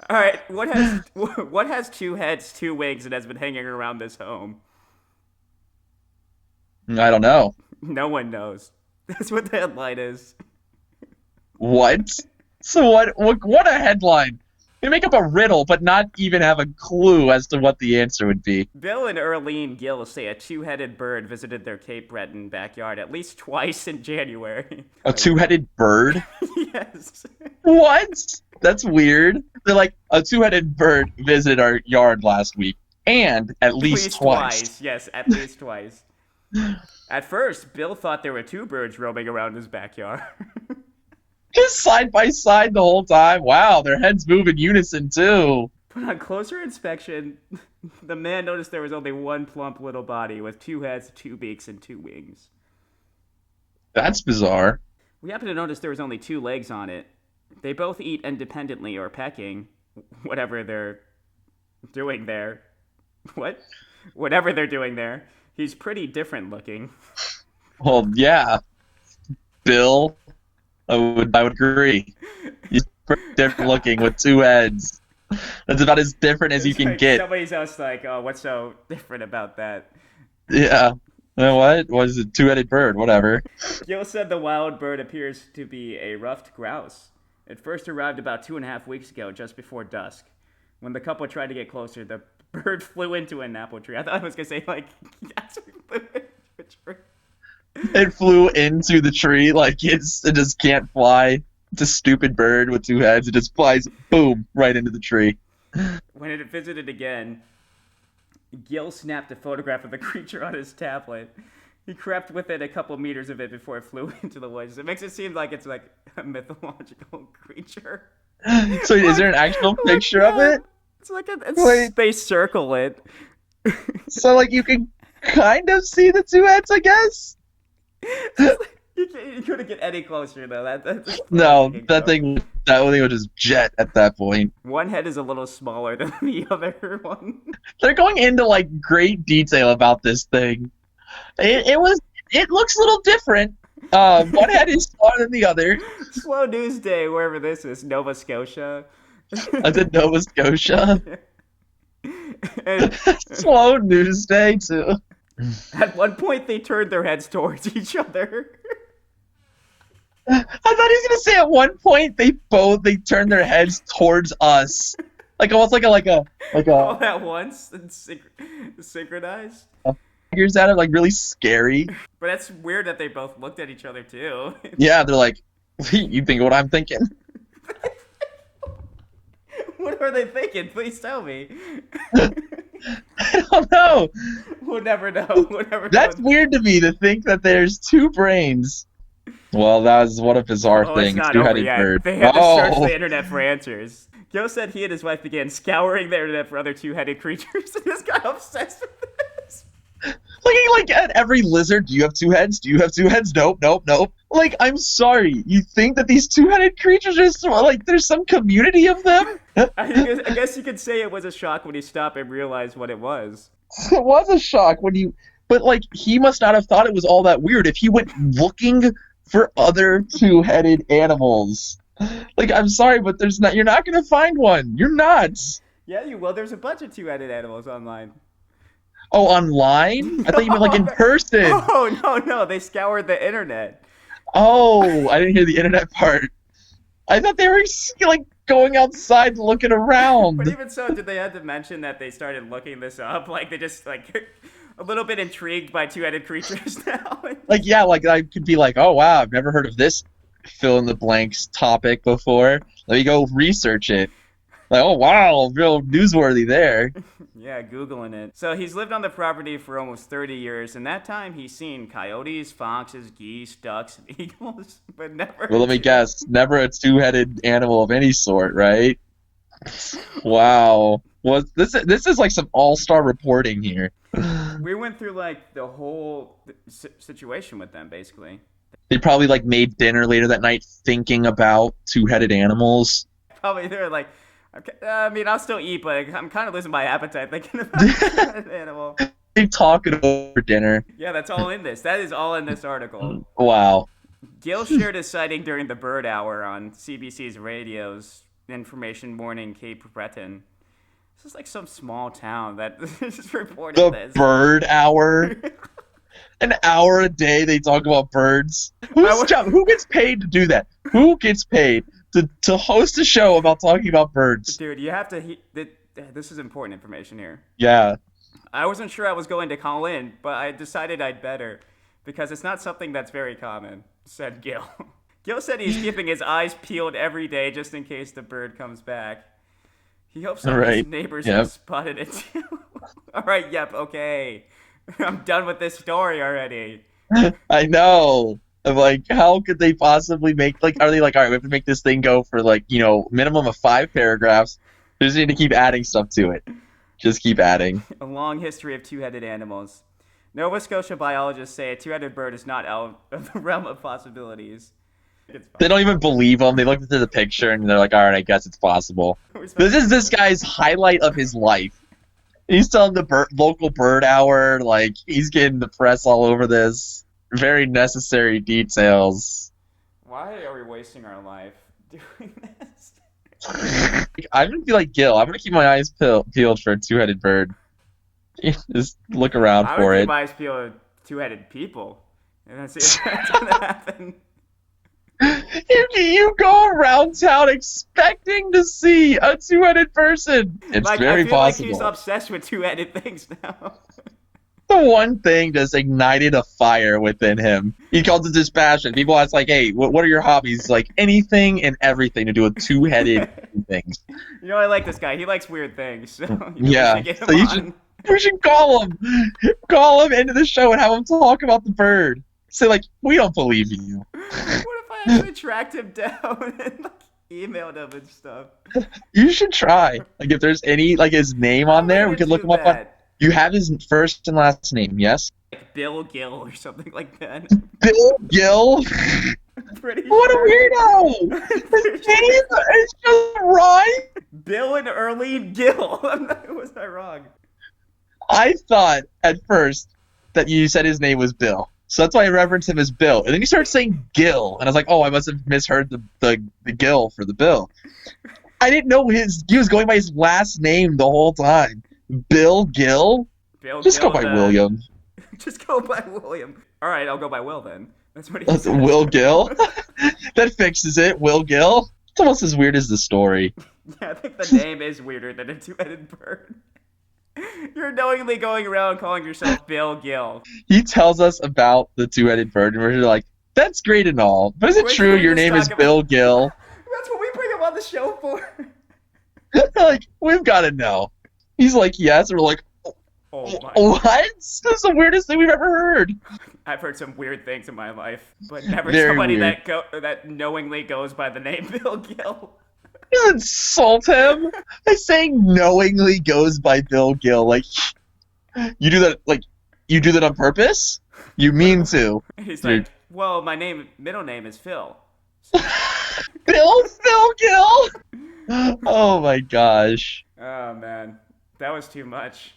All right, what has two heads, two wings, and has been hanging around this home? I don't know. No one knows. That's what the headline is. What? So what a headline. You make up a riddle, but not even have a clue as to what the answer would be. Bill and Earlene Gill say a two-headed bird visited their Cape Breton backyard at least twice in January. A two-headed bird? Yes. What? That's weird. They're like, a two-headed bird visited our yard last week, and at At least least twice. twice. Yes, at least twice. At first, Bill thought there were two birds roaming around his backyard. Just side by side the whole time. Wow, their heads move in unison too. But on closer inspection, the man noticed there was only one plump little body with two heads, two beaks, and two wings. That's bizarre. We happened to notice there was only two legs on it. They both eat independently or pecking, whatever they're doing there. What? Whatever they're doing there. He's pretty different looking. Well, yeah, Bill, I would agree. He's pretty different looking with two heads. That's about as different as you It's can like get. somebody's else like, oh, what's so different about that? Yeah. You know what? Was a two-headed bird? Whatever. Gill said the wild bird appears to be a ruffed grouse. It first arrived about 2.5 weeks ago, just before dusk. When the couple tried to get closer, the bird flew into an apple tree. I thought I was gonna say like, that's what flew into a tree. It flew into the tree like it just can't fly. It's a stupid bird with two heads. It just flies, boom, right into the tree. When it visited again, Gill snapped a photograph of the creature on his tablet. He crept within a couple meters of it before it flew into the woods. It makes it seem like it's like a mythological creature. So is Look, there an actual look, picture of yeah. it? It's like Wait, they circle it. so like you can kind of see the two heads, I guess? You couldn't get any closer though. That's as close as you No, can that go. thing would just jet at that point. One head is a little smaller than the other one. They're going into like great detail about this thing. It looks a little different. One head is smaller than the other. Slow news day, wherever this is, Nova Scotia. I said Nova Scotia. And Slow news day too. at one point, they turned their heads towards each other. I thought he was gonna say at one point they turned their heads towards us, like almost like a All at once and synchronized. figures that are like really scary. But that's weird that they both looked at each other too. Yeah, they're like, you think what I'm thinking? What are they thinking? Please tell me. I don't know. We'll never know. We'll never know. That's weird to me to think that there's two brains. Well, that was what a bizarre Oh, it's thing. not over Two-headed yet. bird. They had to search Oh, the internet for answers. Joe said he and his wife began scouring the internet for other two-headed creatures and just got obsessed with this. looking like at every lizard. Do you have two heads? Do you have two heads? Nope, nope, nope. Like, I'm sorry. You think that these two-headed creatures are like there's some community of them? I guess you could say it was a shock when he stopped and realized what it was. It was a shock when you, but like he must not have thought it was all that weird if he went looking for other two-headed animals. Like, I'm sorry, but there's not. You're not gonna find one. You're not. Yeah, you will. There's a bunch of two-headed animals online. Oh, online? I thought you meant like in person. Oh, no. They scoured the internet. Oh, I didn't hear the internet part. I thought they were like going outside looking But around. even so, did they have to mention that they started looking this up? Like, they just, like, a little bit intrigued by two-headed creatures now. Like, yeah, like I could be like, oh wow, I've never heard of this fill in the blanks topic before. Let me go research it. Like, oh wow, real newsworthy there. Yeah, Googling it. So he's lived on the property for almost 30 years. In that time, he's seen coyotes, foxes, geese, ducks, and eagles, but never. Well, let me guess, never a two-headed animal of any sort, right? Wow. Well, this is like some all-star reporting here. We went through, like, the whole situation with them, basically. They probably like made dinner later that night thinking about two-headed animals. Probably they're like, okay, I mean, I'll still eat, but I'm kind of losing my appetite thinking about an animal. They talk it over dinner. Yeah, that's all in this. That is all in this article. Wow. Gill shared his sighting during the bird hour on CBC's radios information morning Cape Breton. This is like some small town that just reported The this. bird hour. An hour a day they talk about birds. Who gets paid to do that? Who gets paid to host a show about talking about birds? Dude, you have to. This is important information here. Yeah. I wasn't sure I was going to call in, but I decided I'd better because it's not something that's very common, said Gill. Gill said he's keeping his eyes peeled every day just in case the bird comes back. He hopes some of his neighbors have spotted it too. All right, yep, okay. I'm done with this story already. I know. I'm like, how could they possibly make, like, are they like, all right, we have to make this thing go for, like, minimum of 5 paragraphs. They just need to keep adding stuff to it. Just keep adding. A long history of two-headed animals. Nova Scotia biologists say a two-headed bird is not out of the realm of possibilities. They don't even believe him. They look at the picture and they're like, all right, I guess it's possible. This is this guy's highlight of his life. He's telling the local bird hour, like, he's getting the press all over this. Very necessary details. Why are we wasting our life doing this? I'm going to be like Gill. I'm going to keep my eyes peeled for a two-headed bird. Just look around for it. I would keep my eyes peeled for two-headed people. And then see if that's going to happen. You go around town expecting to see a two-headed person. It's like, very I feel possible. Like he's obsessed with two-headed things now. The one thing just ignited a fire within him. He calls it his passion. People ask, like, hey, what are your hobbies? Like, anything and everything to do with two-headed things. I like this guy. He likes weird things. So, yeah. We should call him. Call him into the show and have him talk about the bird. Say, like, we don't believe you. What if I actually tracked him down and emailed him and stuff? You should try. Like, if there's any, like, his name on there, we could look him up on... You have his first and last name, yes? Like Bill Gill or something like that. Bill Gill? What a weirdo! His name is just right. Bill and Earlene Gill. Was I wrong? I thought at first that you said his name was Bill. So that's why I referenced him as Bill. And then you started saying Gill. And I was like, oh, I must have misheard the Gill for the Bill. I didn't know he was going by his last name the whole time. Bill Gill? Just go by William. Just go by William. All right, I'll go by Will then. That's what he said. Will Gill? That fixes it. Will Gill? It's almost as weird as the story. Yeah, I think the name is weirder than a two-headed bird. You're knowingly going around calling yourself Bill Gill. He tells us about the two-headed bird, and we're like, that's great and all, but is it true your name is Bill Gill? That's what we bring him on the show for. Like, we've got to know. He's like, yes, and we're like, oh my what? This is the weirdest thing we've ever heard. I've heard some weird things in my life, but never somebody that knowingly goes by the name Bill Gill. You insult him by saying knowingly goes by Bill Gill. Like, you do that on purpose? You mean to. He's like, well, my middle name is Phil. Phil Gill? Oh my gosh. Oh man, that was too much.